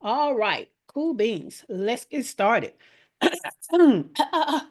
All right, cool beans. Let's get started. La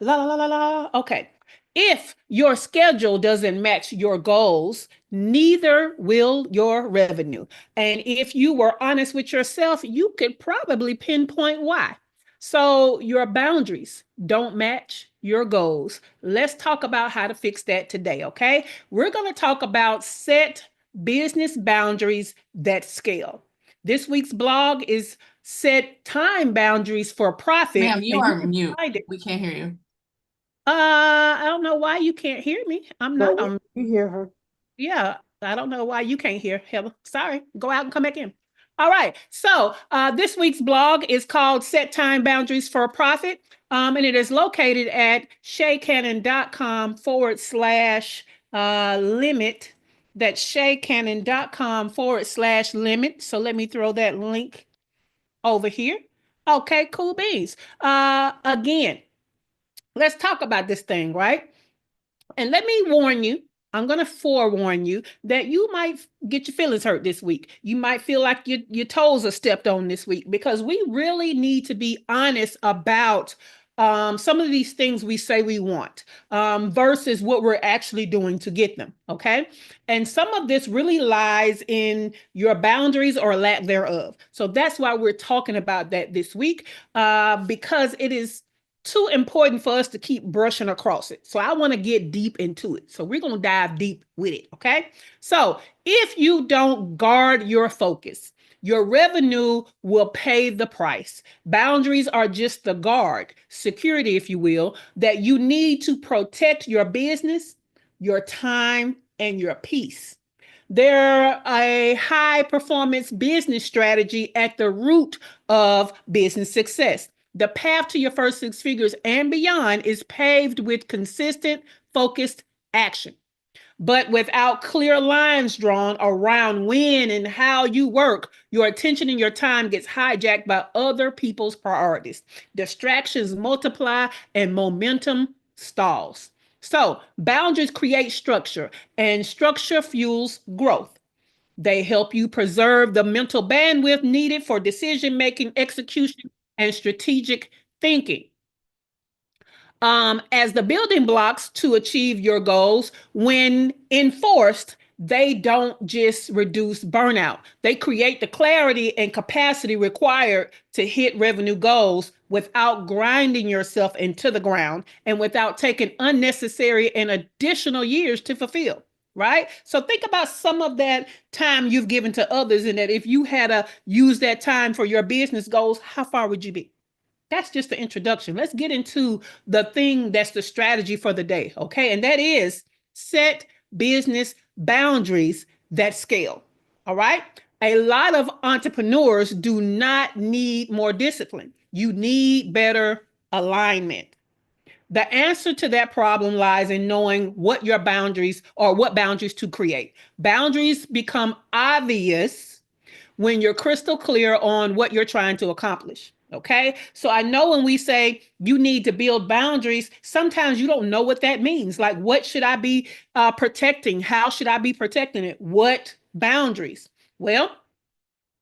la la la la. Okay. If your schedule doesn't match your goals, neither will your revenue. And if you were honest with yourself, you could probably pinpoint why. So, your boundaries don't match your goals. Let's talk about how to fix that today, okay? We're going to talk about set business boundaries that scale. This week's blog is set time boundaries for profit, Ma'am, you and you are can mute. find it. We can't hear you. I don't know why you can't hear me. I'm No, not on. you hear her. Yeah, I don't know why you can't hear Heather. Sorry. Go out and come back in. All right. So this week's blog is called Set Time Boundaries for Profit. And it is located at shaycannon.com/limit. That's shaycannon.com/limit. So let me throw that link over here. Okay, cool beans. Again, let's talk about this thing, right? And let me warn you, I'm going to forewarn you that you might get your feelings hurt this week. You might feel like your toes are stepped on this week because we really need to be honest about some of these things we say we want versus what we're actually doing to get them. Okay. And some of this really lies in your boundaries or lack thereof. So that's why we're talking about that this week because it is too important for us to keep brushing across it. So I want to get deep into it. So we're going to dive deep with it. Okay. So if you don't guard your focus, your revenue will pay the price. Boundaries are just the guard, security, if you will, that you need to protect your business, your time, and your peace. They're a high performance business strategy at the root of business success. The path to your first six figures and beyond is paved with consistent, focused action. But without clear lines drawn around when and how you work, your attention and your time gets hijacked by other people's priorities. Distractions multiply and momentum stalls. So, boundaries create structure, and structure fuels growth. They help you preserve the mental bandwidth needed for decision making, execution, and strategic thinking. As the building blocks to achieve your goals, when enforced, they don't just reduce burnout. They create the clarity and capacity required to hit revenue goals without grinding yourself into the ground and without taking unnecessary and additional years to fulfill. Right? So think about some of that time you've given to others, and that if you had to use that time for your business goals, how far would you be? That's just the introduction. Let's get into the thing that's the strategy for the day. Okay. And that is set business boundaries that scale. All right. A lot of entrepreneurs do not need more discipline. You need better alignment. The answer to that problem lies in knowing what your boundaries or what boundaries to create. Boundaries become obvious when you're crystal clear on what you're trying to accomplish. Okay. So I know when we say you need to build boundaries, sometimes you don't know what that means. Like, what should I be protecting? How should I be protecting it? What boundaries? Well,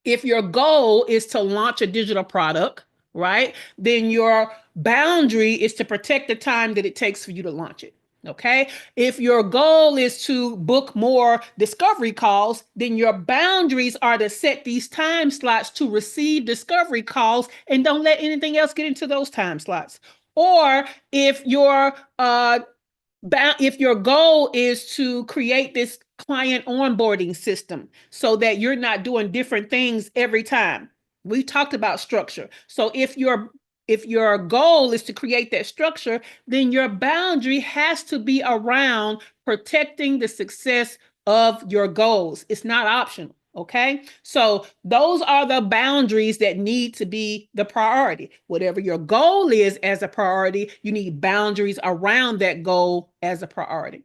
if your goal is to launch a digital product, right, then your boundary is to protect the time that it takes for you to launch it. Okay. If your goal is to book more discovery calls, then your boundaries are to set these time slots to receive discovery calls and don't let anything else get into those time slots. Or if your goal is to create this client onboarding system so that you're not doing different things every time. We talked about structure. So if your goal is to create that structure, then your boundary has to be around protecting the success of your goals. It's not optional. Okay. So those are the boundaries that need to be the priority. Whatever your goal is as a priority, you need boundaries around that goal as a priority.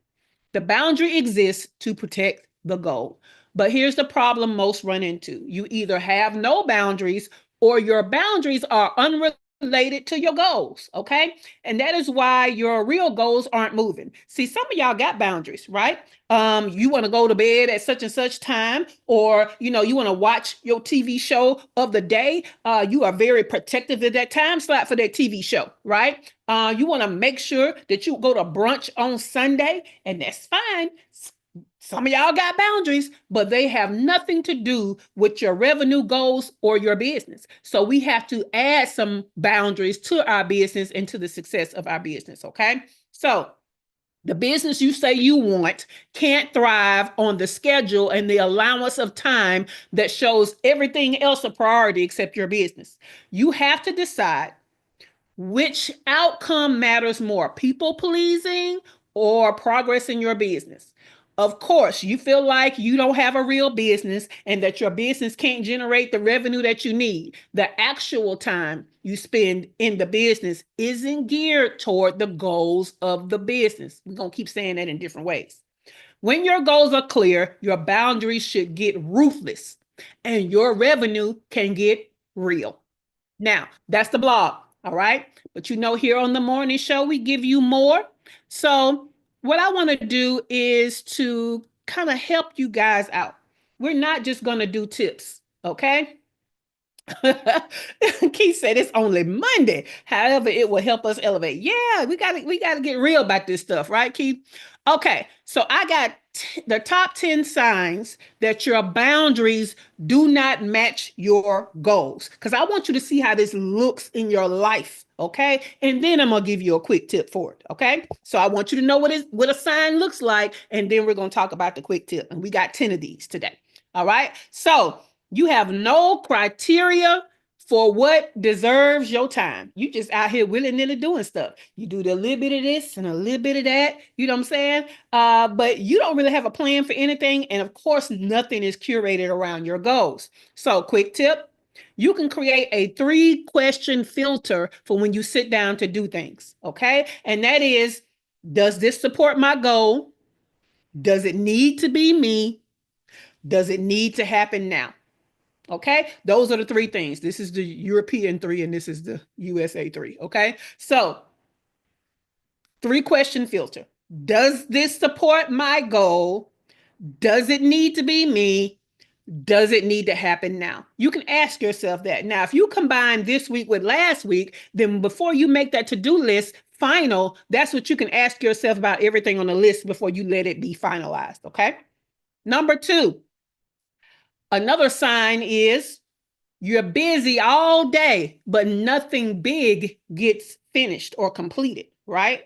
The boundary exists to protect the goal. But here's the problem most run into. You either have no boundaries or your boundaries are unrealistic related to your goals, okay? And that is why your real goals aren't moving. See, some of y'all got boundaries, right? You want to go to bed at such and such time, or you want to watch your TV show of the day. You are very protective of that time slot for that TV show, right? You want to make sure that you go to brunch on Sunday, and that's fine. Some of y'all got boundaries, but they have nothing to do with your revenue goals or your business. So we have to add some boundaries to our business and to the success of our business, okay? So the business you say you want can't thrive on the schedule and the allowance of time that shows everything else a priority except your business. You have to decide which outcome matters more, people pleasing or progress in your business. Of course, you feel like you don't have a real business and that your business can't generate the revenue that you need. The actual time you spend in the business isn't geared toward the goals of the business. We're going to keep saying that in different ways. When your goals are clear, your boundaries should get ruthless and your revenue can get real. Now, that's the blog, all right? But here on the morning show, we give you more. So, what I want to do is to kind of help you guys out. We're not just going to do tips, okay? Keith said it's only Monday. However, it will help us elevate. Yeah, we gotta get real about this stuff, right, Keith? Okay, so I got the top 10 signs that your boundaries do not match your goals. Because I want you to see how this looks in your life. Okay. And then I'm gonna give you a quick tip for it. Okay. So I want you to know what a sign looks like, and then we're gonna talk about the quick tip. And we got 10 of these today. All right. So you have no criteria for what deserves your time. You just out here willy-nilly doing stuff. You do the little bit of this and a little bit of that. You know what I'm saying? But you don't really have a plan for anything. And of course, nothing is curated around your goals. So quick tip, you can create a 3-question filter for when you sit down to do things. Okay. And that is, does this support my goal? Does it need to be me? Does it need to happen now? Okay, those are the 3 things. This is the European 3 and this is the USA 3. Okay, so 3-question filter. Does this support my goal? Does it need to be me? Does it need to happen now? You can ask yourself that. Now, if you combine this week with last week, then before you make that to-do list final, that's what you can ask yourself about everything on the list before you let it be finalized. Okay, number 2. Another sign is you're busy all day, but nothing big gets finished or completed, right?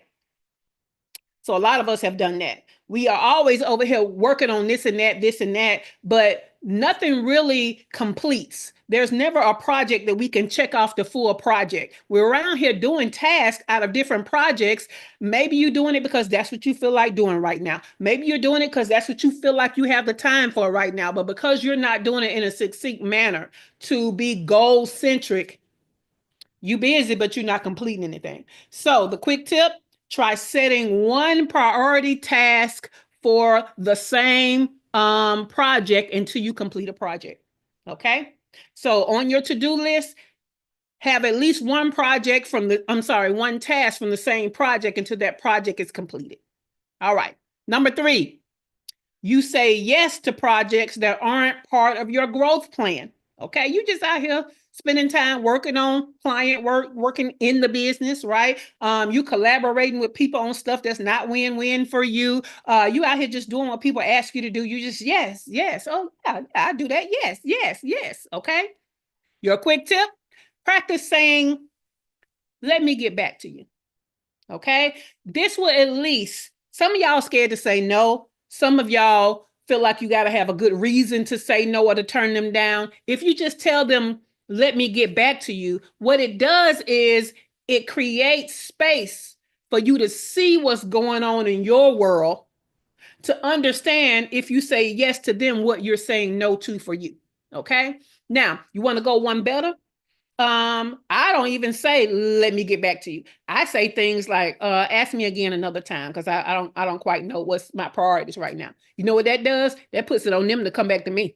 So a lot of us have done that. We are always over here working on this and that, but nothing really completes. There's never a project that we can check off the full project. We're around here doing tasks out of different projects. Maybe you're doing it because that's what you feel like doing right now. Maybe you're doing it because that's what you feel like you have the time for right now. But because you're not doing it in a succinct manner to be goal-centric, you're busy, but you're not completing anything. So the quick tip, try setting one priority task for the same project until you complete a project. Okay. So on your to-do list, have at least one task from the same project until that project is completed. All right. Number 3, you say yes to projects that aren't part of your growth plan. Okay. You just out here spending time working on client work, working in the business, right? You collaborating with people on stuff that's not win-win for you. You out here just doing what people ask you to do. You just, yes. Oh, yeah, I do that. Yes. Okay. Your quick tip, practice saying, let me get back to you. Okay. This will at least, some of y'all scared to say no. Some of y'all feel like you got to have a good reason to say no or to turn them down. If you just tell them, let me get back to you, what it does is it creates space for you to see what's going on in your world, to understand if you say yes to them, what you're saying no to for you. Okay. Now, you want to go one better? I don't even say, let me get back to you. I say things like, ask me again another time, because I don't quite know what's my priorities right now. You know what that does? That puts it on them to come back to me.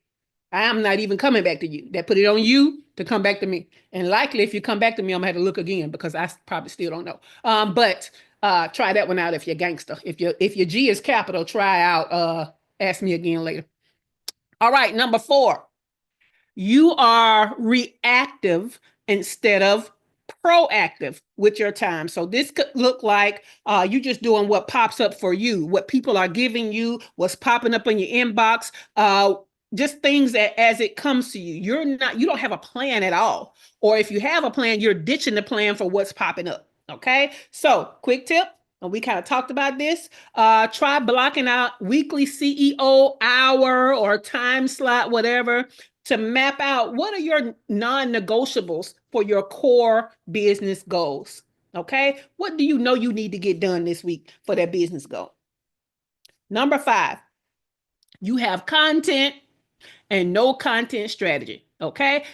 I'm not even coming back to you. That put it on you to come back to me. And likely if you come back to me, I'm gonna have to look again because I probably still don't know. But try that one out if you're gangster. If your G is capital, try out ask me again later. All right, number 4. You are reactive instead of proactive with your time. So this could look like you just doing what pops up for you, what people are giving you, what's popping up in your inbox, just things that as it comes to you. You don't have a plan at all. Or if you have a plan, you're ditching the plan for what's popping up. Okay. So quick tip. And we kind of talked about this. Try blocking out weekly CEO hour or time slot, whatever, to map out what are your non-negotiables for your core business goals. Okay. What do you know you need to get done this week for that business goal? Number 5, you have content and no content strategy. Okay.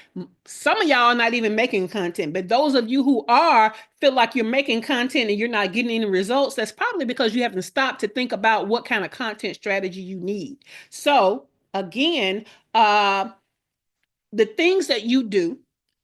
Some of y'all are not even making content, but those of you who are feel like you're making content and you're not getting any results. That's probably because you haven't stopped to think about what kind of content strategy you need. So again, the things that you do,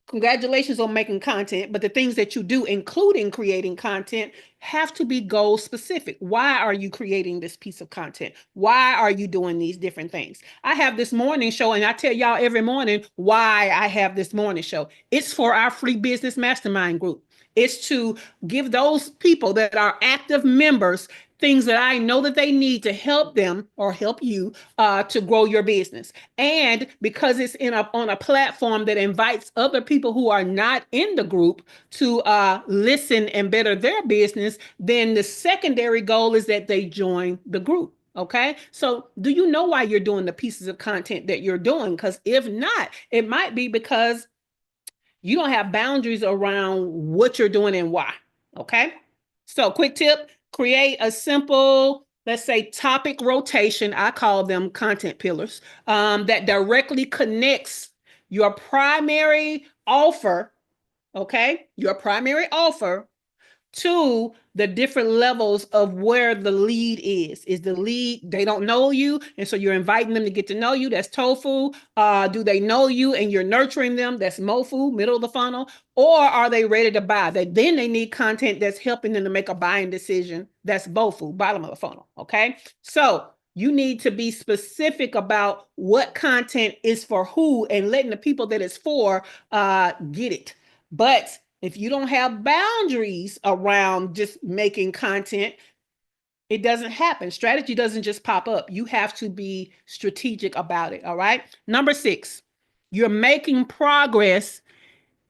congratulations on making content, but the things that you do, including creating content, have to be goal specific. Why are you creating this piece of content? Why are you doing these different things? I have this morning show, and I tell y'all every morning why I have this morning show. It's for our free business mastermind group. It's to give those people that are active members things that I know that they need to help them or help you to grow your business. And because it's on a platform that invites other people who are not in the group to listen and better their business, then the secondary goal is that they join the group. Okay. So do you know why you're doing the pieces of content that you're doing? Because if not, it might be because you don't have boundaries around what you're doing and why. Okay. So quick tip, create a simple, let's say, topic rotation. I call them content pillars that directly connects your primary offer. Okay. Your primary offer to the different levels of where the lead is the lead, they don't know you, and so you're inviting them to get to know you. That's tofu. Do they know you and you're nurturing them? That's mofu, middle of the funnel. Or are they ready to buy? That then they need content that's helping them to make a buying decision. That's bofu, bottom of the funnel. Okay, so you need to be specific about what content is for who and letting the people that it's for get it. But if you don't have boundaries around just making content, it doesn't happen. Strategy doesn't just pop up. You have to be strategic about it. All right. Number 6, you're making progress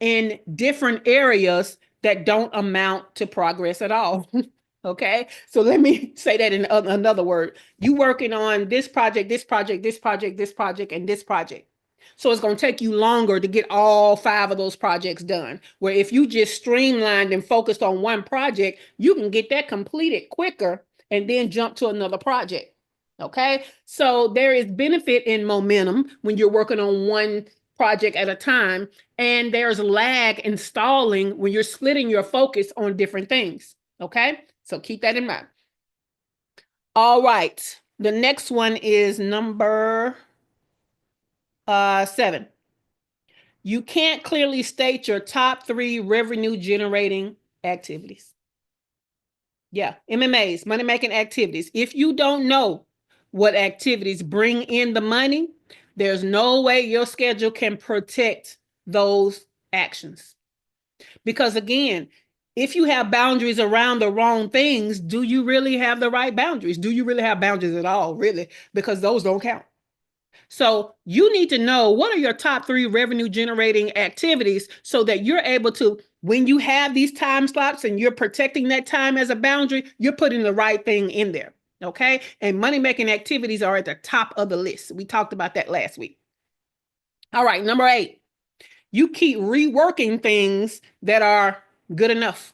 in different areas that don't amount to progress at all. Okay. So let me say that in another word. You working on this project, this project, this project, this project, and this project. So it's going to take you longer to get all 5 of those projects done. Where if you just streamlined and focused on one project, you can get that completed quicker and then jump to another project. Okay. So there is benefit in momentum when you're working on one project at a time, and there's lag in stalling when you're splitting your focus on different things. Okay. So keep that in mind. All right. The next one is number 7. You can't clearly state your top 3 revenue generating activities. Yeah, MMAs, money making activities. If you don't know what activities bring in the money, there's no way your schedule can protect those actions. Because again, if you have boundaries around the wrong things, do you really have the right boundaries? Do you really have boundaries at all? Really? Because those don't count. So you need to know what are your top 3 revenue generating activities so that you're able to, when you have these time slots and you're protecting that time as a boundary, you're putting the right thing in there. Okay. And money making activities are at the top of the list. We talked about that last week. All right. Number 8, you keep reworking things that are good enough.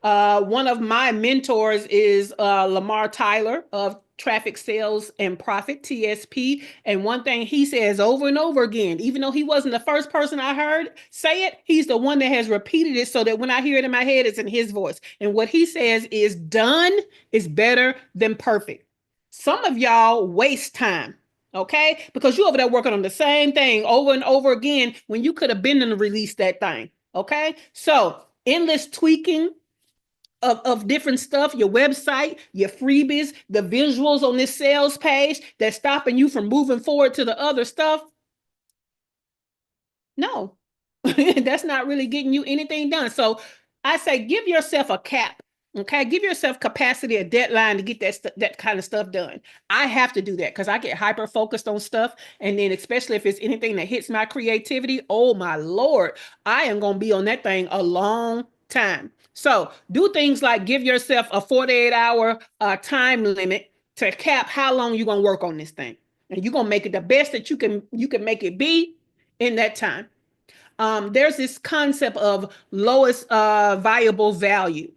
One of my mentors is Lamar Tyler of Traffic Sales and Profit, TSP. And one thing he says over and over again, even though he wasn't the first person I heard say it, he's the one that has repeated it so that when I hear it in my head, it's in his voice. And what he says is done is better than perfect. Some of y'all waste time. Okay, because you over there working on the same thing over and over again when you could have been to release that thing. Okay, so endless tweaking of different stuff, your website, your freebies, the visuals on this sales page that's stopping you from moving forward to the other stuff. No, that's not really getting you anything done. So I say give yourself a cap. Okay, give yourself capacity, a deadline to get that kind of stuff done. I have to do that because I get hyper focused on stuff, and then especially if it's anything that hits my creativity, oh my lord, I am gonna be on that thing a long time. So do things like give yourself a 48-hour time limit to cap how long you're gonna work on this thing, and you're gonna make it the best that you can make it be in that time. There's this concept of lowest viable value.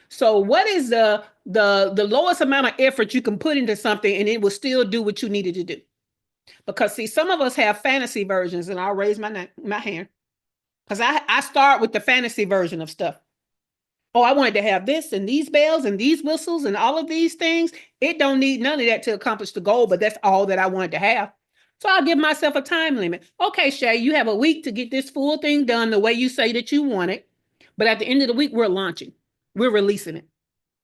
So what is the lowest amount of effort you can put into something and it will still do what you needed to do? Because see, some of us have fantasy versions, and I'll raise my hand because I start with the fantasy version of stuff. Oh, I wanted to have this and these bells and these whistles and all of these things. It don't need none of that to accomplish the goal, but that's all that I wanted to have. So I'll give myself a time limit. Okay, Shay, you have a week to get this full thing done the way you say that you want it. But at the end of the week, we're launching. We're releasing it.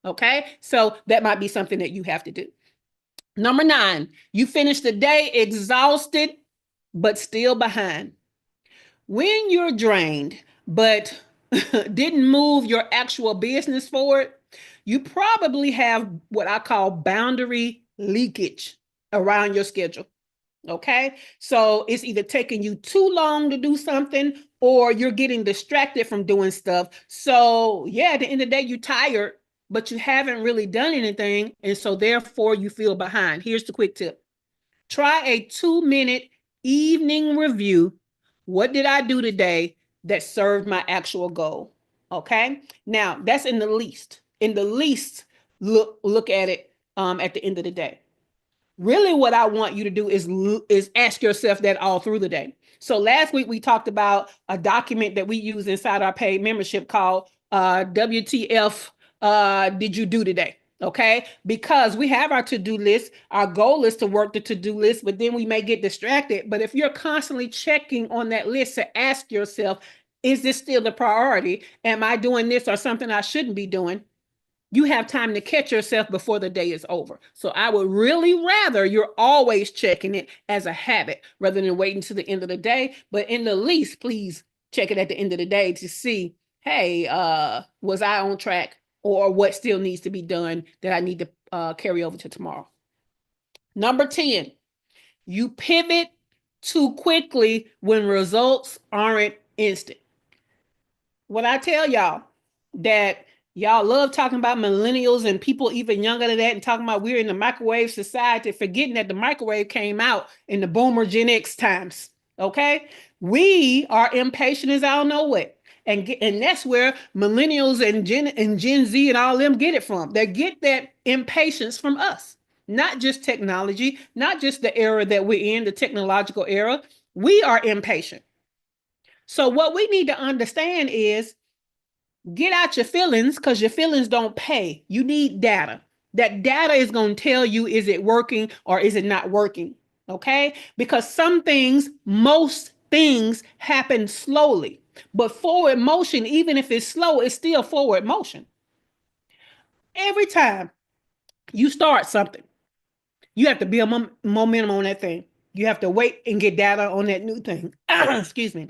Okay. So that might be something that you have to do. Number 9, you finish the day exhausted, but still behind. When you're drained, but didn't move your actual business forward, you probably have what I call boundary leakage around your schedule. Okay. So it's either taking you too long to do something or you're getting distracted from doing stuff. So, yeah, at the end of the day, you're tired, but you haven't really done anything. And so, therefore, you feel behind. Here's the quick tip: try a 2-minute evening review. What did I do today that served my actual goal? Okay. Now, that's in the least. In the least, look at it at the end of the day. Really, what I want you to do is ask yourself that all through the day. So last week we talked about a document that we use inside our paid membership called WTF did you do today? Okay, because we have our to-do list. Our goal is to work the to-do list, but then we may get distracted. But if you're constantly checking on that list to ask yourself, is this still the priority? Am I doing this or something I shouldn't be doing? You have time to catch yourself before the day is over. So I would really rather you're always checking it as a habit rather than waiting to the end of the day. But in the least, please check it at the end of the day to see, hey, was I on track, or what still needs to be done that I need to carry over to tomorrow. Number 10, you pivot too quickly when results aren't instant. What I tell y'all, that y'all love talking about millennials and people even younger than that and talking about we're in the microwave society, forgetting that the microwave came out in the boomer Gen X times. Okay. We are impatient as I don't know what. And that's where millennials and Gen Z and all them get it from. They get that impatience from us, not just technology, not just the era that we're in, the technological era. We are impatient. So what we need to understand is get out your feelings, because your feelings don't pay. You need data. That data is going to tell you, is it working or is it not working? Okay. Because some things, most things happen slowly, but forward motion, even if it's slow, it's still forward motion. Every time you start something, you have to build momentum on that thing. You have to wait and get data on that new thing. Excuse me.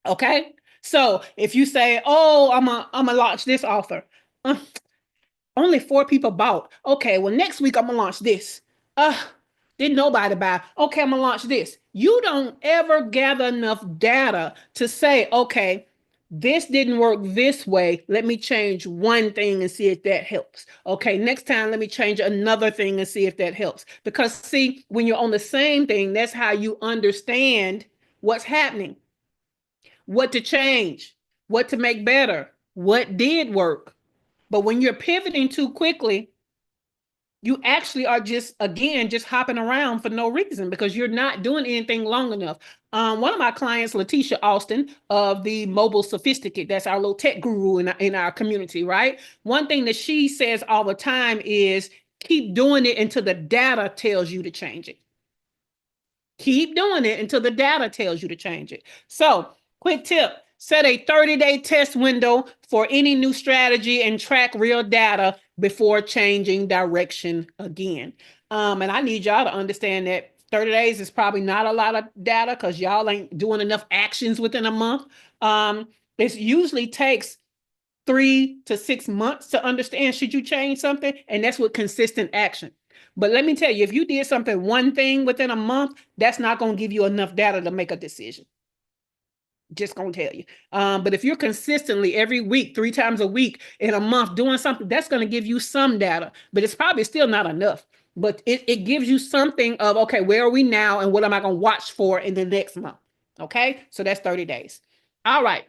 Okay. So if you say, oh, I'm gonna launch this offer, uh, only 4 people bought. Okay, well, next week I'm gonna launch this. Uh, didn't nobody buy. Okay, I'm gonna launch this. You don't ever gather enough data to say, okay, this didn't work this way. Let me change one thing and see if that helps. Okay, next time let me change another thing and see if that helps. Because see, when you're on the same thing, that's how you understand what's happening, what to change, what to make better, what did work. But when you're pivoting too quickly, you actually are just, again, just hopping around for no reason because you're not doing anything long enough. One of my clients, Letitia Austin of the Mobile Sophisticate, that's our little tech guru in our community, right? One thing that she says all the time is keep doing it until the data tells you to change it. Keep doing it until the data tells you to change it. So, quick tip, set a 30-day test window for any new strategy and track real data before changing direction again. And I need y'all to understand that 30 days is probably not a lot of data because y'all ain't doing enough actions within a month. It usually takes 3 to 6 months to understand should you change something, and that's with consistent action. But let me tell you, if you did something, one thing within a month, that's not going to give you enough data to make a decision. Just gonna tell you. But if you're consistently every week, 3 times a week in a month doing something, that's gonna give you some data, but it's probably still not enough. But it gives you something of, okay, where are we now and what am I gonna watch for in the next month? Okay, so that's 30 days. All right.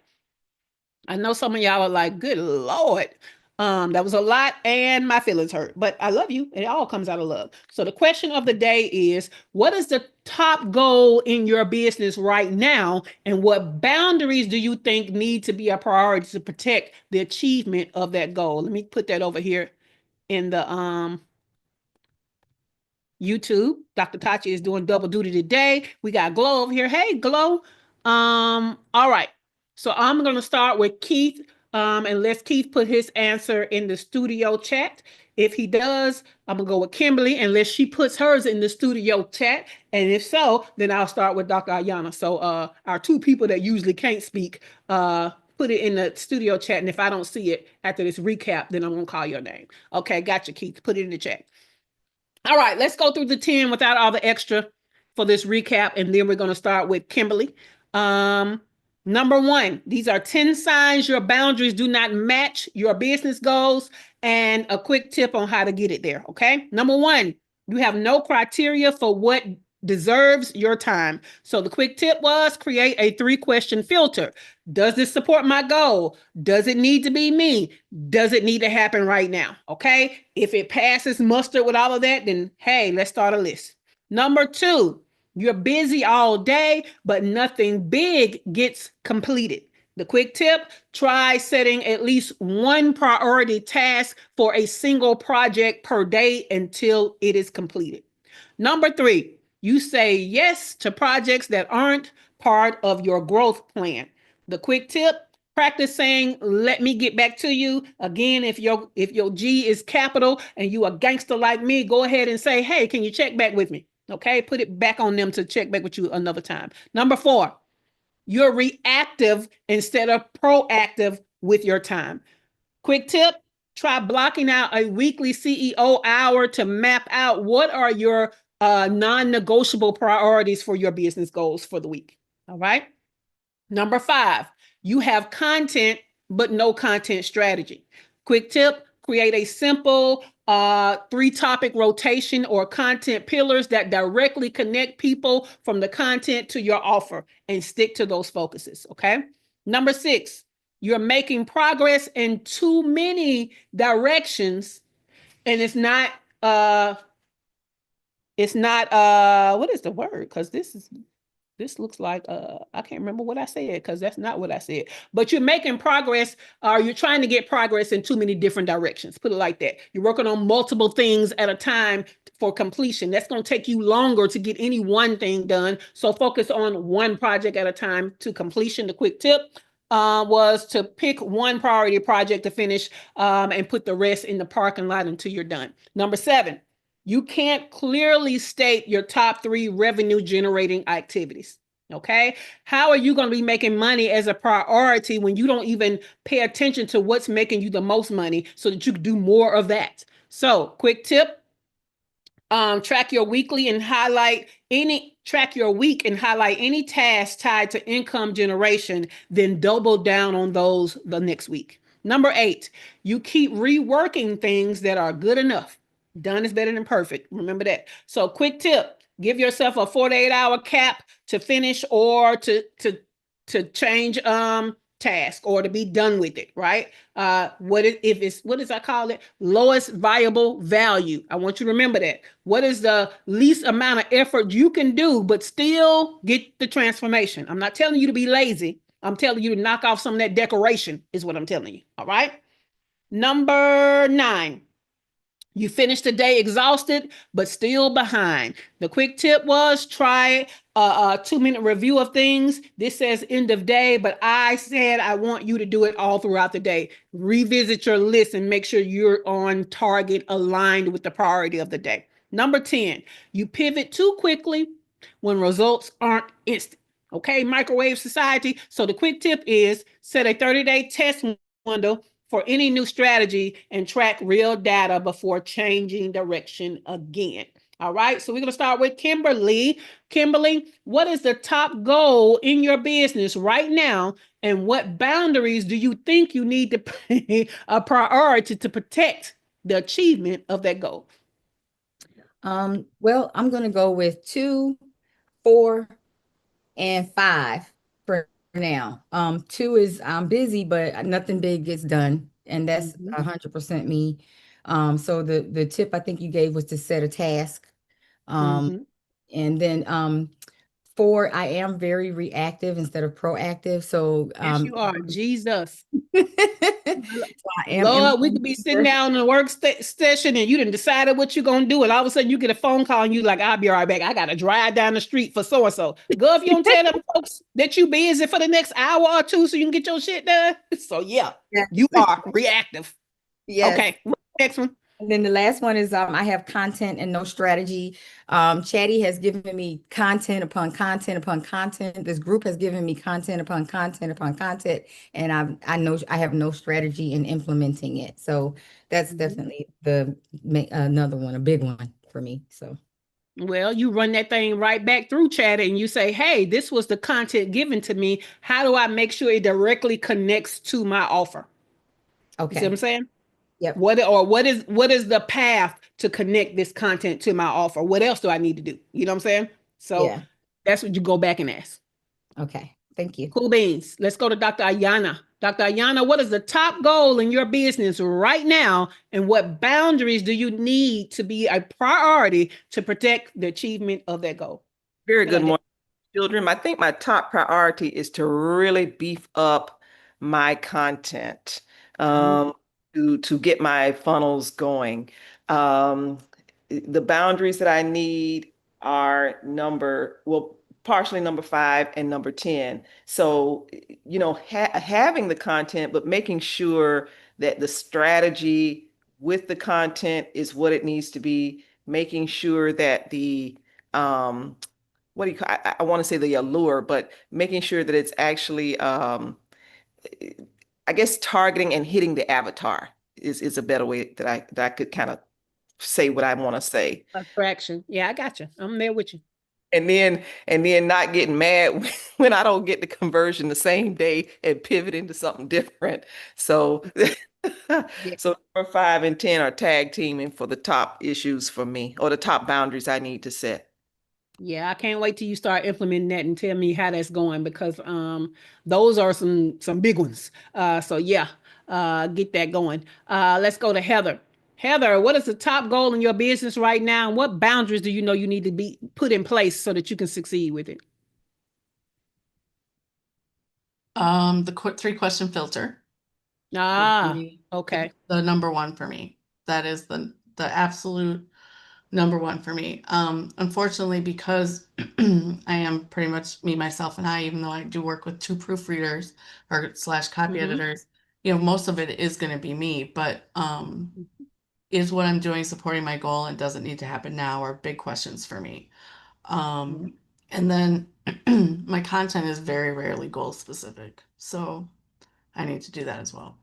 I know some of y'all are like, good Lord, that was a lot and my feelings hurt, but I love you. It all comes out of love. So the question of the day is, what is the top goal in your business right now? And what boundaries do you think need to be a priority to protect the achievement of that goal? Let me put that over here in the YouTube. Dr. Tachi is doing double duty today. We got Glow over here. Hey, Glow. All right. So I'm going to start with Keith. And let Keith put his answer in the studio chat. If he does, I'm going to go with Kimberly unless she puts hers in the studio chat. And if so, then I'll start with Dr. Ayana. So our two people that usually can't speak, put it in the studio chat. And if I don't see it after this recap, then I'm going to call your name. Okay, gotcha, Keith. Put it in the chat. All right, let's go through the 10 without all the extra for this recap, and then we're going to start with Kimberly. Number 1, these are 10 signs your boundaries do not match your business goals, and a quick tip on how to get it there, okay? Number 1, you have no criteria for what deserves your time. So the quick tip was create a 3-question filter. Does this support my goal? Does it need to be me? Does it need to happen right now? Okay. If it passes muster with all of that, then hey, let's start a list. Number 2, you're busy all day, but nothing big gets completed. The quick tip, try setting at least one priority task for a single project per day until it is completed. Number 3, you say yes to projects that aren't part of your growth plan. The quick tip, practice saying, let me get back to you. Again, if your G is capital and you a gangster like me, go ahead and say, hey, can you check back with me? Okay, put it back on them to check back with you another time. Number 4, you're reactive instead of proactive with your time. Quick tip, try blocking out a weekly CEO hour to map out what are your non-negotiable priorities for your business goals for the week. All right. Number 5, you have content, but no content strategy. Quick tip, create a simple 3-topic rotation or content pillars that directly connect people from the content to your offer and stick to those focuses. Okay. Number 6, you're making progress in too many directions, and it's not what is the word? Because this looks like I can't remember what I said because that's not what I said. But you're making progress, or you're trying to get progress in too many different directions. Put it like that. You're working on multiple things at a time for completion. That's going to take you longer to get any one thing done. So focus on one project at a time to completion. The quick tip was to pick one priority project to finish and put the rest in the parking lot until you're done. Number 7, you can't clearly state your top 3 revenue generating activities. Okay. How are you going to be making money as a priority when you don't even pay attention to what's making you the most money so that you can do more of that? So quick tip, track your week and highlight any tasks tied to income generation, then double down on those the next week. Number 8, you keep reworking things that are good enough. Done is better than perfect. Remember that. So quick tip, give yourself a 48-hour cap to finish or to change task or to be done with it, right? What does I call it? Lowest viable value. I want you to remember that. What is the least amount of effort you can do, but still get the transformation? I'm not telling you to be lazy. I'm telling you to knock off some of that decoration is what I'm telling you. All right. Number 9, You finished the day exhausted, but still behind. The quick tip was try a 2 minute review of things. This says end of day, but I said I want you to do it all throughout the day. Revisit your list and make sure you're on target, aligned with the priority of the day. Number 10, you pivot too quickly when results aren't instant. Okay, microwave society. So the quick tip is set a 30-day test window for any new strategy and track real data before changing direction again. All right, so we're going to start with Kimberly. Kimberly, what is the top goal in your business right now, and what boundaries do you think you need to pay a priority to protect the achievement of that goal? Well, I'm going to go with 2, 4, and 5 for now. 2 is I'm busy, but nothing big gets done, and that's Mhm. 100% me. So the tip I think you gave was to set a task. Um, Mhm. and then 4, I am very reactive instead of proactive. So Yes, you are. Jesus. so I am Lord, we could be implementing sitting down in the work session and you done decided what you're gonna do, and all of a sudden you get a phone call and you like, I'll be right back. I gotta drive down the street for so and so. Go if you don't tell them folks that you busy for the next hour or two so you can get your shit done. So yeah, Yes. you are reactive. Yes. Okay, next one. And then the last one is I have content and no strategy. Chatty has given me content upon content upon content. This group has given me content upon content upon content, and I know I have no strategy in implementing it. So that's Mhm. definitely the another one, a big one for me. So Well, you run that thing right back through chat and you say, hey, this was the content given to me. How do I make sure it directly connects to my offer? You see what I'm okay, saying? yep, What is the path to connect this content to my offer? What else do I need to do? You know what I'm saying? So yeah, that's what you go back and ask. okay. Thank you. Cool beans. Let's go to Dr. Ayana. Dr. Ayana, what is the top goal in your business right now? And what boundaries do you need to be a priority to protect the achievement of that goal? Very Can I good get morning, children. I think my top priority is to really beef up my content Mhm. um, to get my funnels going. Um, the boundaries that I need are partially number 5 and number 10. So, having the content, but making sure that the strategy with the content is what it needs to be, making sure that the what do you call, I want to say the allure, but making sure that it's actually I guess targeting and hitting the avatar is a better way that I could kind of say what I want to say. attraction? Yeah, I got you. I'm there with you. And then not getting mad when I don't get the conversion the same day and pivot into something different. So Yeah. so number 5 and 10 are tag teaming for the top issues for me, or the top boundaries I need to set. Yeah, I can't wait till you start implementing that and tell me how that's going because those are some big ones. So yeah, get that going. Let's go to Heather. Heather, what is the top goal in your business right now, and what boundaries do you know you need to be put in place so that you can succeed with it? The 3 question filter would Ah, be okay. the number one for me. That is the absolute number one for me. Unfortunately, because I am pretty much me, myself, and I, even though I do work with 2 proofreaders or slash copy Mm-hmm. editors, most of it is going to be me, but is what I'm doing supporting my goal and doesn't need to happen now are big questions for me. Yeah. Um, and then my content is very rarely goal specific. So I need to do that as well.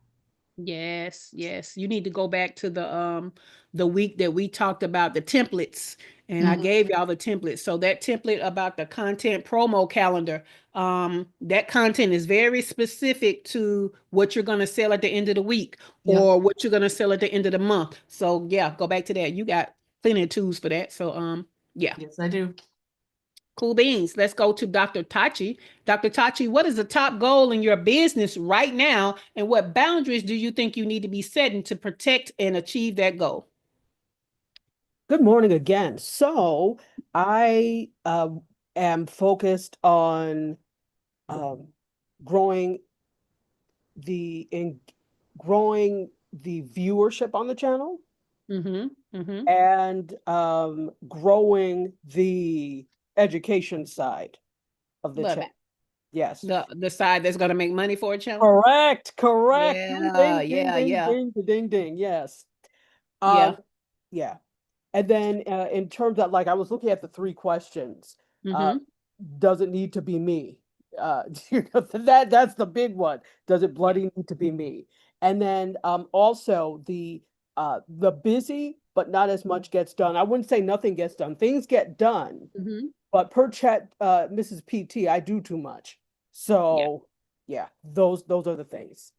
Yes, yes. You need to go back to the week that we talked about the templates and I Mhm. gave y'all the template. So that template about the content promo calendar, that content is very specific to what you're going to sell at the end of the week Yep. or what you're going to sell at the end of the month. So yeah, go back to that. You got plenty of tools for that. So yeah. Yes, I do. Cool beans. Let's go to Dr. Tachi. Dr. Tachi, what is the top goal in your business right now? And what boundaries do you think you need to be setting to protect and achieve that goal? Good morning again. So I am focused on um, growing the in growing the viewership on the channel. Mm-hmm. Mm-hmm. and growing the education side of the Love it. channel. Yes. The side that's going to make money for a channel. Correct. Yeah, Ding, ding, yeah, ding, yeah, ding, ding, ding, ding. Yes. yeah. Um, yeah. And then in terms of, like, I was looking at the 3 questions. Uh, Mm-hmm. does it need to be me? That's the big one. Does it Yeah. bloody need to be me? And then also the busy but not as much gets done. I wouldn't say nothing gets done. Things get done, Mm-hmm. but per chat, Mrs. PT, I do too much. Yeah. So yeah, those are the things.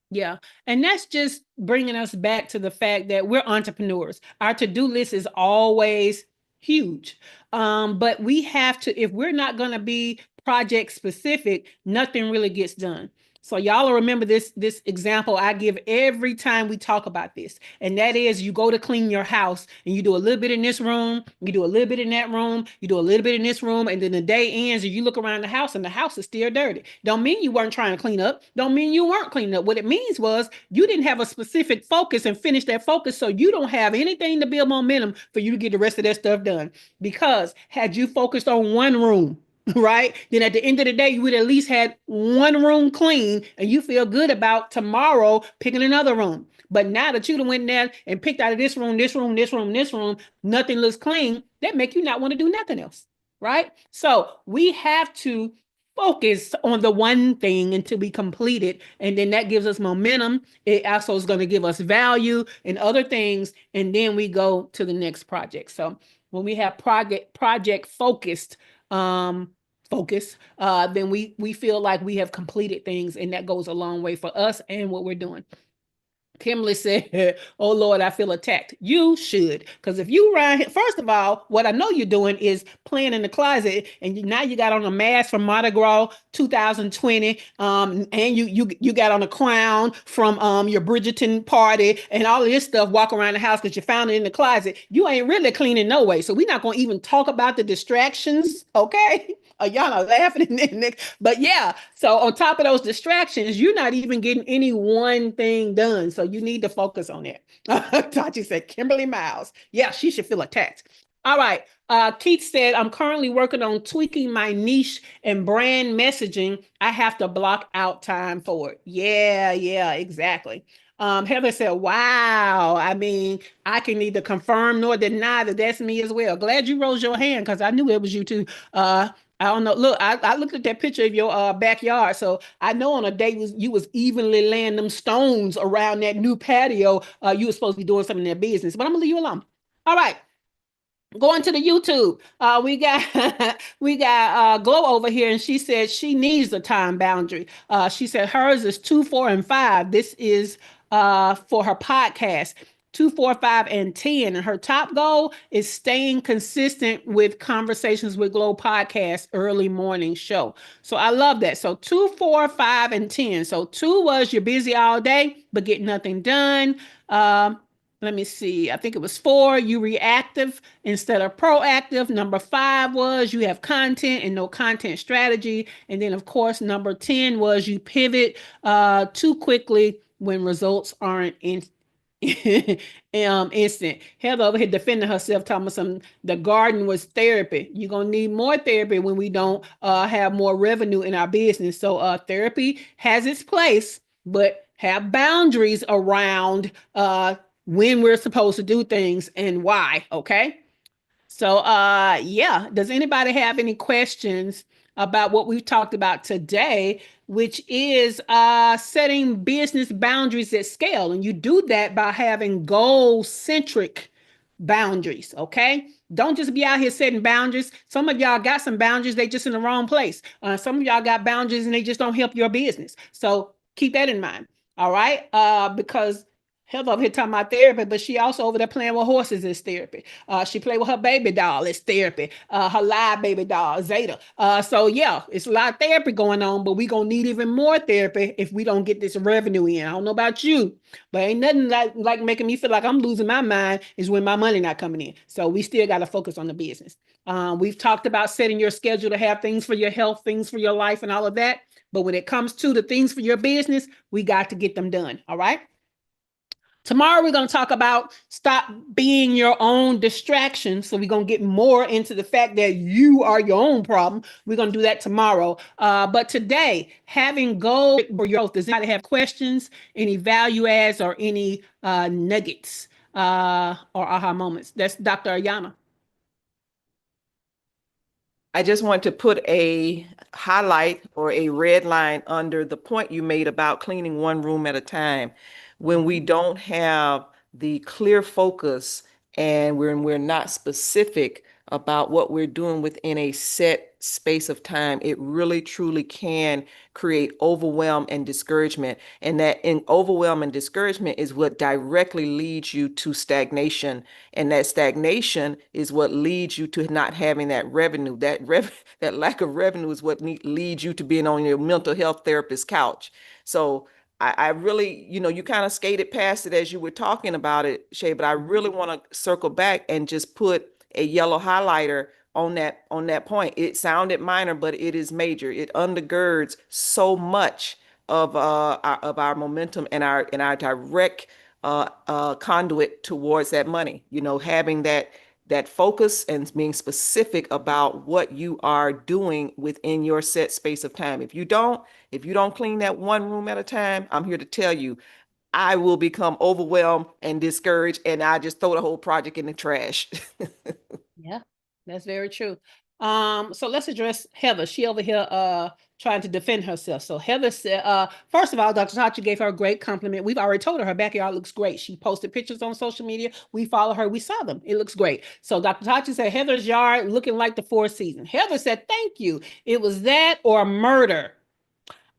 Yeah. And that's just bringing us back to the fact that we're entrepreneurs. Our to-do list is always huge. But we have to, if we're not going to be project specific, nothing really gets done. So y'all will remember this example I give every time we talk about this. And that is you go to clean your house and you do a little bit in this room, you do a little bit in that room, you do a little bit in this room, and then the day ends and you look around the house and the house is still dirty. Don't mean you weren't trying to clean up. Don't mean you weren't cleaning up. What it means was you didn't have a specific focus and finish that focus, so you don't have anything to build momentum for you to get the rest of that stuff done. Because had you focused on one room, right? Then at the end of the day, you would at least had one room clean and you feel good about tomorrow picking another room. But now that you done went there and picked out of this room, this room, this room, this room, nothing looks clean, that make you not want to do nothing else, right? So we have to focus on the one thing until we complete it. And then that gives us momentum. It also is going to give us value and other things. And then we go to the next project. So when we have project focused focus, then we feel like we have completed things, and that goes a long way for us and what we're doing. Kimberly said, "Oh Lord, I feel attacked." You should, because if you run, first of all, what I know you're doing is playing in the closet, and now you got on a mask from Mardi Gras 2020, and you got on a crown from your Bridgerton party, and all of this stuff. Walk around the house because you found it in the closet. You ain't really cleaning no way. So we're not gonna even talk about the distractions, okay? Y'all are laughing, but yeah. So on top of those distractions, you're not even getting any one thing done. So you need to focus on that. Tachi said, Kimberly Miles. Yeah, she should feel attacked. All right. Keith said, I'm currently working on tweaking my niche and brand messaging. I have to block out time for it. Yeah, exactly. Heather said, wow. I mean, I can neither confirm nor deny that that's me as well. Glad you rose your hand because I knew it was you too. I don't know. Look, I looked at that picture of your backyard, so I know on a day you was evenly laying them stones around that new patio. You were supposed to be doing something in that business, but I'm gonna leave you alone. All right, going to the YouTube. We got we got Glow over here, and she said she needs a time boundary. She said hers is 2, 4, and 5. This is for her podcast. 2, 4, 5, and 10. And her top goal is staying consistent with Conversations with Glow podcast early morning show. So I love that. So 2, 4, 5, and 10. So 2 was you're busy all day, but get nothing done. Let me see. I think it was 4, you reactive instead of proactive. Number 5 was you have content and no content strategy. And then, of course, number 10 was you pivot too quickly when results aren't in, instant. Heather over here defending herself, talking about some the garden was therapy. You're gonna need more therapy when we don't have more revenue in our business. So therapy has its place, but have boundaries around when we're supposed to do things and why. Okay. So yeah, does anybody have any questions about what we've talked about today, which is setting business boundaries at scale? And you do that by having goal-centric boundaries, okay? Don't just be out here setting boundaries. Some of y'all got some boundaries, they just in the wrong place. Some of y'all got boundaries and they just don't help your business. So keep that in mind. All right. Because Heather over here talking about therapy, but she also over there playing with horses is therapy. She played with her baby doll, it's therapy. Her live baby doll, Zeta. So yeah, it's a lot of therapy going on, but we gonna need even more therapy if we don't get this revenue in. I don't know about you, but ain't nothing like making me feel like I'm losing my mind is when my money not coming in. So we still got to focus on the business. We've talked about setting your schedule to have things for your health, things for your life, and all of that. But when it comes to the things for your business, we got to get them done. All right. Tomorrow, we're going to talk about stop being your own distraction. So we're going to get more into the fact that you are your own problem. We're going to do that tomorrow. But today, having goals for your growth. Does anybody have questions, any value adds, or any nuggets or aha moments? That's Dr. Ayana. I just want to put a highlight or a red line under the point you made about cleaning one room at a time. When we don't have the clear focus and when we're not specific about what we're doing within a set space of time, it really truly can create overwhelm and discouragement. And that in overwhelm and discouragement is what directly leads you to stagnation. And that stagnation is what leads you to not having that revenue. That lack of revenue is what leads you to being on your mental health therapist couch. So I really, you kind of skated past it as you were talking about it, Shay, but I really want to circle back and just put a yellow highlighter on that point. It sounded minor, but it is major. It undergirds so much of our momentum and our direct conduit towards that money. Having that focus and being specific about what you are doing within your set space of time. If you don't clean that one room at a time, I'm here to tell you, I will become overwhelmed and discouraged, and I just throw the whole project in the trash. Yeah, that's very true. So let's address Heather. She over here trying to defend herself. So Heather said, first of all, Dr. Tachi gave her a great compliment. We've already told her backyard looks great. She posted pictures on social media. We follow her. We saw them. It looks great. So Dr. Tachi said, Heather's yard looking like the Four Seasons. Heather said, thank you. It was that or murder.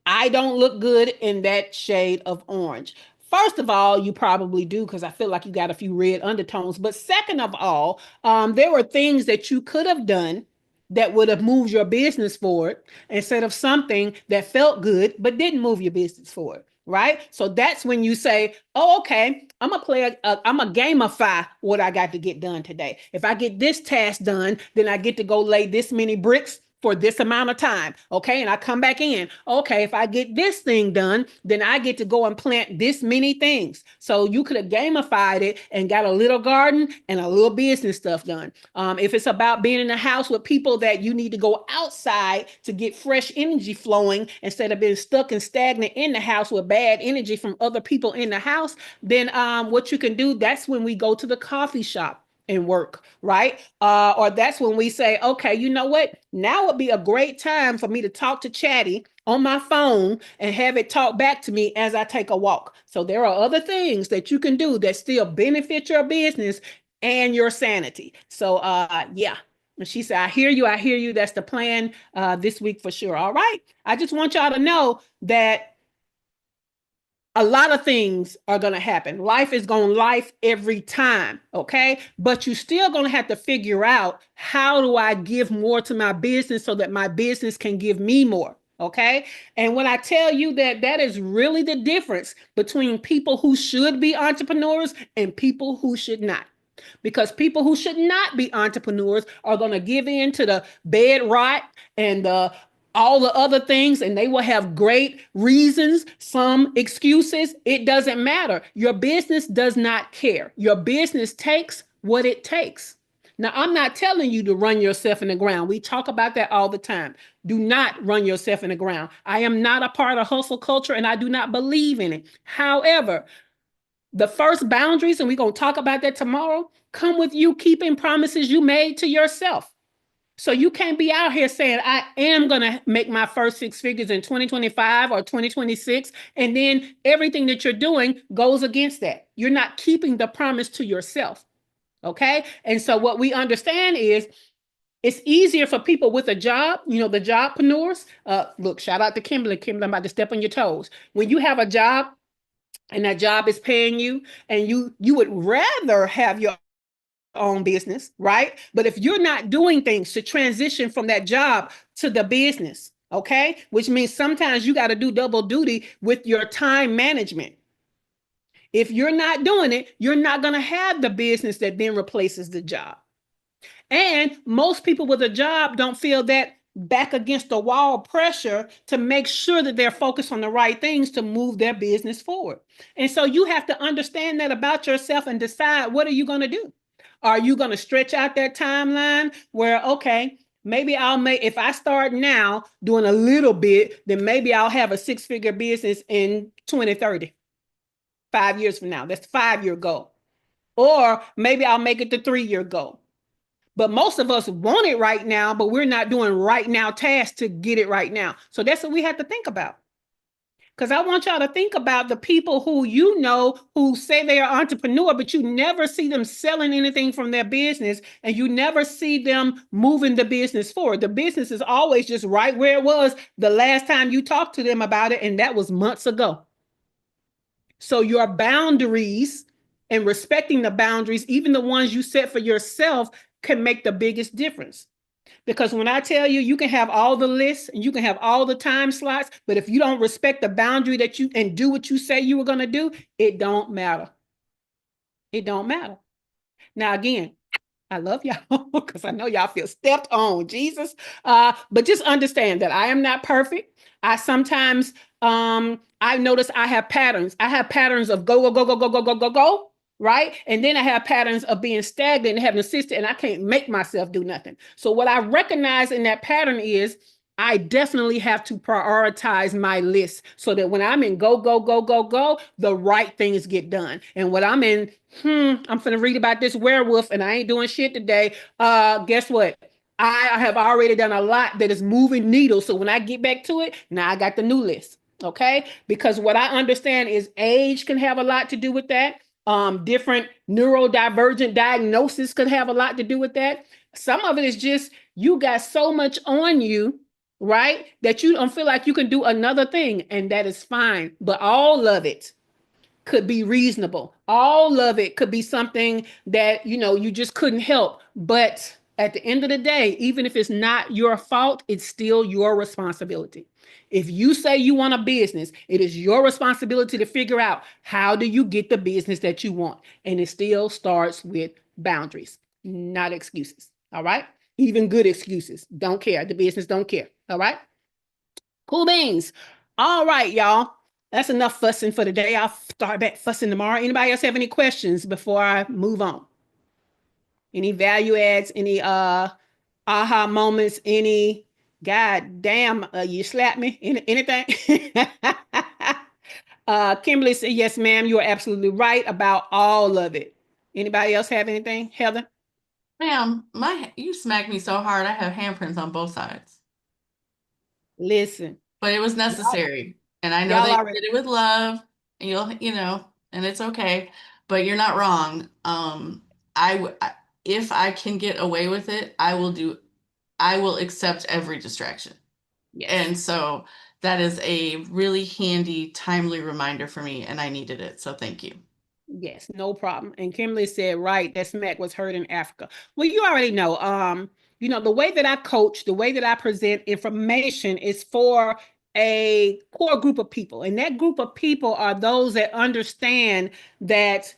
I don't look good in that shade of orange. First of all, you probably do because I feel like you got a few red undertones. But second of all, there were things that you could have done that would have moved your business forward instead of something that felt good but didn't move your business forward. Right. So that's when you say, oh, okay, I'm going to I'm going to gamify what I got to get done today. If I get this task done, then I get to go lay this many bricks for this amount of time. Okay. And I come back in. Okay. If I get this thing done, then I get to go and plant this many things. So you could have gamified it and got a little garden and a little business stuff done. If it's about being in the house with people that you need to go outside to get fresh energy flowing instead of being stuck and stagnant in the house with bad energy from other people in the house, then what you can do, that's when we go to the coffee shop and work, right? Or that's when we say, okay, you know what? Now would be a great time for me to talk to Chatty on my phone and have it talk back to me as I take a walk. So there are other things that you can do that still benefit your business and your sanity. So yeah. And she said, I hear you. That's the plan this week for sure. All right. I just want y'all to know that a lot of things are going to happen. Life is going to life every time. Okay. But you still going to have to figure out, how do I give more to my business so that my business can give me more? Okay. And when I tell you that is really the difference between people who should be entrepreneurs and people who should not. Because people who should not be entrepreneurs are going to give in to the bed rot and all the other things, and they will have great reasons, some excuses. It doesn't matter. Your business does not care. Your business takes what it takes. Now, I'm not telling you to run yourself in the ground. We talk about that all the time. Do not run yourself in the ground. I am not a part of hustle culture, and I do not believe in it. However, the first boundaries, and we're going to talk about that tomorrow, come with you keeping promises you made to yourself. So you can't be out here saying, I am going to make my first six figures in 2025 or 2026. And then everything that you're doing goes against that. You're not keeping the promise to yourself. Okay. And so what we understand is it's easier for people with a job, the jobpreneurs. Look, shout out to Kimberly. Kimberly, I'm about to step on your toes. When you have a job and that job is paying you, and you would rather have your own business, right? But if you're not doing things to transition from that job to the business, okay, which means sometimes you got to do double duty with your time management. If you're not doing it, you're not going to have the business that then replaces the job. And most people with a job don't feel that back against the wall pressure to make sure that they're focused on the right things to move their business forward. And so you have to understand that about yourself and decide, what are you going to do? Are you going to stretch out that timeline where, okay, maybe I'll make, if I start now doing a little bit, then maybe I'll have a 6-figure business in 2030, 5 years from now. That's the 5-year goal. Or maybe I'll make it the 3-year goal. But most of us want it right now, but we're not doing right now tasks to get it right now. So that's what we have to think about. Because I want y'all to think about the people who you know who say they are entrepreneur, but you never see them selling anything from their business, and you never see them moving the business forward. The business is always just right where it was the last time you talked to them about it, and that was months ago. So your boundaries and respecting the boundaries, even the ones you set for yourself, can make the biggest difference. Because when I tell you, you can have all the lists and you can have all the time slots, but if you don't respect the boundary that you and do what you say you were going to do, it don't matter. It don't matter. Now, again, I love y'all because I know y'all feel stepped on, Jesus. But just understand that I am not perfect. I sometimes, I notice I have patterns. I have patterns of go, go, go, go, go, go, go, go, go. Right. And then I have patterns of being stagnant and having a system, and I can't make myself do nothing. So what I recognize in that pattern is I definitely have to prioritize my list so that when I'm in go, go, go, go, go, the right things get done. And when I'm in, I'm going to read about this werewolf and I ain't doing shit today. Guess what? I have already done a lot that is moving needles. So when I get back to it, now I got the new list. Okay. Because what I understand is age can have a lot to do with that. Different neurodivergent diagnosis could have a lot to do with that. Some of it is just you got so much on you, right, that you don't feel like you can do another thing, and that is fine. But all of it could be reasonable. All of it could be something that, you just couldn't help. But at the end of the day, even if it's not your fault, it's still your responsibility. If you say you want a business, it is your responsibility to figure out how do you get the business that you want. And it still starts with boundaries, not excuses. All right. Even good excuses. Don't care. The business don't care. All right. Cool beans. All right, y'all. That's enough fussing for today. I'll start back fussing tomorrow. Anybody else have any questions before I move on? Any value adds, any aha moments, any god damn you slapped me, anything? Kimberly said, yes, ma'am, you are absolutely right about all of it. Anybody else have anything? Heather? Ma'am, you smacked me so hard I have handprints on both sides. Listen. But it was necessary. And I know that you did it with love, and and it's okay, but you're not wrong. If I can get away with it, I will accept every distraction. Yes. And so that is a really handy, timely reminder for me, and I needed it. So thank you. Yes, no problem. And Kimberly said, right, that smack was heard in Africa. Well, you already know, the way that I coach, the way that I present information is for a core group of people. And that group of people are those that understand that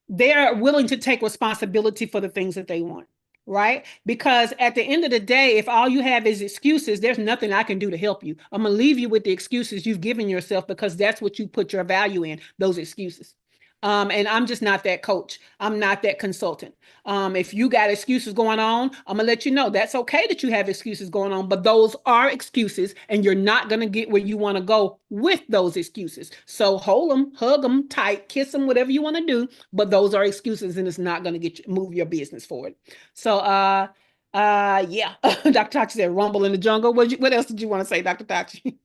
they're willing to take responsibility for the things that they want, right? Because at the end of the day, if all you have is excuses, there's nothing I can do to help you. I'm going to leave you with the excuses you've given yourself because that's what you put your value in, those excuses. And I'm just not that coach. I'm not that consultant. If you got excuses going on, I'm gonna let you know that's okay that you have excuses going on, but those are excuses, and you're not gonna get where you want to go with those excuses. So hold them, hug them tight, kiss them, whatever you want to do. But those are excuses, and it's not gonna move your business forward. So, yeah. Dr. Tachi said, "Rumble in the jungle." What else did you want to say, Dr. Tachi?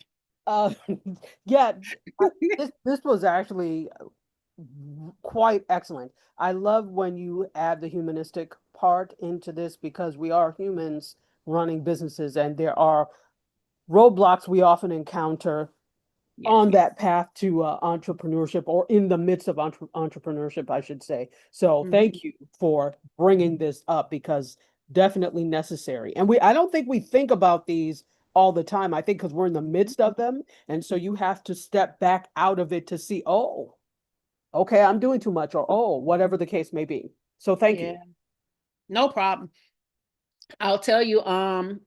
Yeah, this was actually quite excellent. I love when you add the humanistic part into this because we are humans running businesses, and there are roadblocks we often encounter on that path to entrepreneurship, or in the midst of entrepreneurship, I should say. So thank you for bringing this up because definitely necessary. And I don't think we think about these all the time. I think because we're in the midst of them. And so you have to step back out of it to see, oh, okay, I'm doing too much, or oh, whatever the case may be. So thank you. No problem. I'll tell you,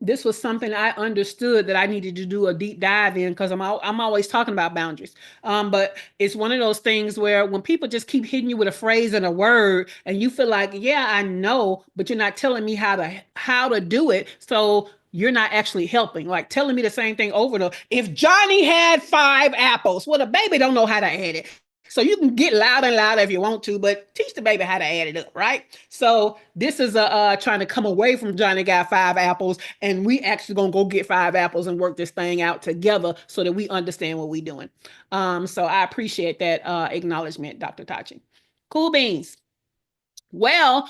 this was something I understood that I needed to do a deep dive in because I'm always talking about boundaries. But it's one of those things where when people just keep hitting you with a phrase and a word, and you feel like, yeah, I know, but you're not telling me how to do it. So you're not actually helping. Like telling me the same thing over and over. If Johnny had 5 apples, well, the baby don't know how to add it. So you can get loud and loud if you want to, but teach the baby how to add it up, right? So this is trying to come away from Johnny got 5 apples, and we actually gonna go get 5 apples and work this thing out together so that we understand what we're doing. So I appreciate that acknowledgement, Dr. Tachi. Cool beans. Well,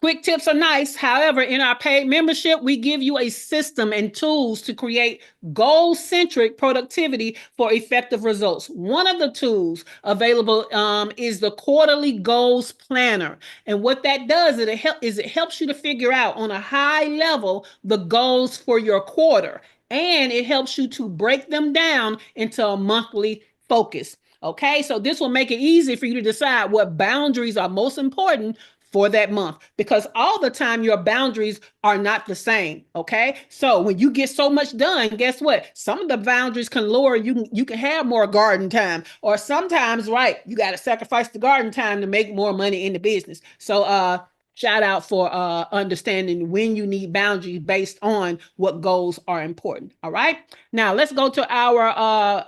quick tips are nice. However, in our paid membership, we give you a system and tools to create goal-centric productivity for effective results. One of the tools available is the quarterly goals planner. And what that does is it helps you to figure out on a high level the goals for your quarter. And it helps you to break them down into a monthly focus. Okay, so this will make it easy for you to decide what boundaries are most important for that month, because all the time your boundaries are not the same. Okay, so when you get so much done, guess what? Some of the boundaries can lower. You can have more garden time, or sometimes, right, you got to sacrifice the garden time to make more money in the business. So shout out for understanding when you need boundaries based on what goals are important. All right, now let's go to our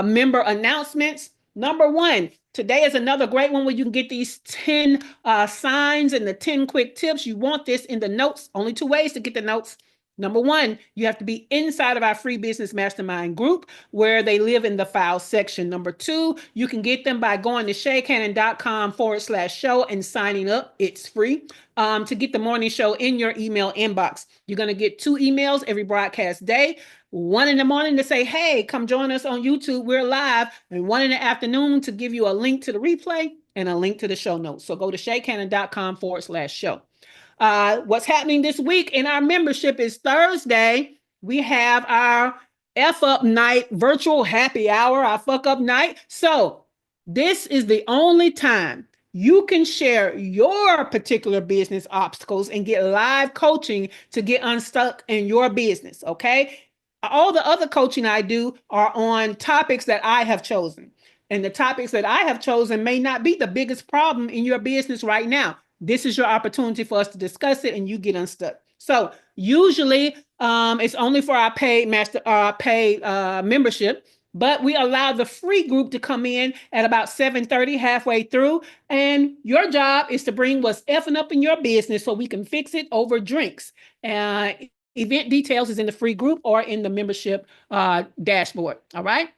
member announcements. Number 1, today is another great one where you can get these 10 signs and the 10 quick tips. You want this in the notes. Only 2 ways to get the notes. Number 1, you have to be inside of our free business mastermind group where they live in the file section. Number 2, you can get them by going to shaycannon.com/show and signing up. It's free to get the morning show in your email inbox. You're going to get 2 emails every broadcast day. One in the morning to say, hey, come join us on YouTube. We're live. And one in the afternoon to give you a link to the replay and a link to the show notes. So go to shaycannon.com/show. What's happening this week in our membership is Thursday. We have our F Up Night virtual happy hour, our fuck up night. So this is the only time you can share your particular business obstacles and get live coaching to get unstuck in your business. Okay. All the other coaching I do are on topics that I have chosen. And the topics that I have chosen may not be the biggest problem in your business right now. This is your opportunity for us to discuss it and you get unstuck. So usually it's only for our paid membership, but we allow the free group to come in at about 7:30, halfway through. And your job is to bring what's effing up in your business so we can fix it over drinks. Event details is in the free group or in the membership dashboard. All right.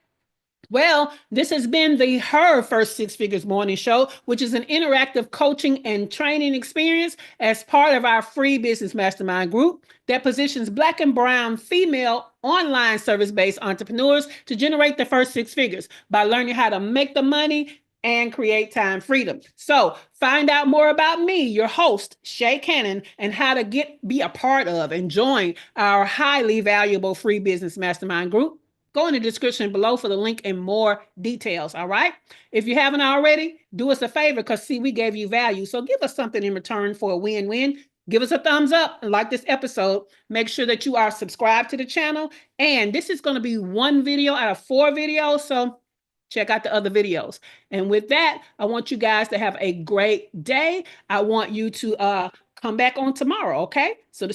Well, this has been the Her First Six Figures Morning Show, which is an interactive coaching and training experience as part of our free business mastermind group that positions Black and brown female online service-based entrepreneurs to generate the first 6 figures by learning how to make the money and create time freedom. So find out more about me, your host, Shay Cannon, and how to be a part of and join our highly valuable free business mastermind group. Go in the description below for the link and more details. All right. If you haven't already, do us a favor because see, we gave you value. So give us something in return for a win-win. Give us a thumbs up and like this episode. Make sure that you are subscribed to the channel. And this is going to be 1 video out of 4 videos. So check out the other videos. And with that, I want you guys to have a great day. I want you to come back on tomorrow. Okay. So the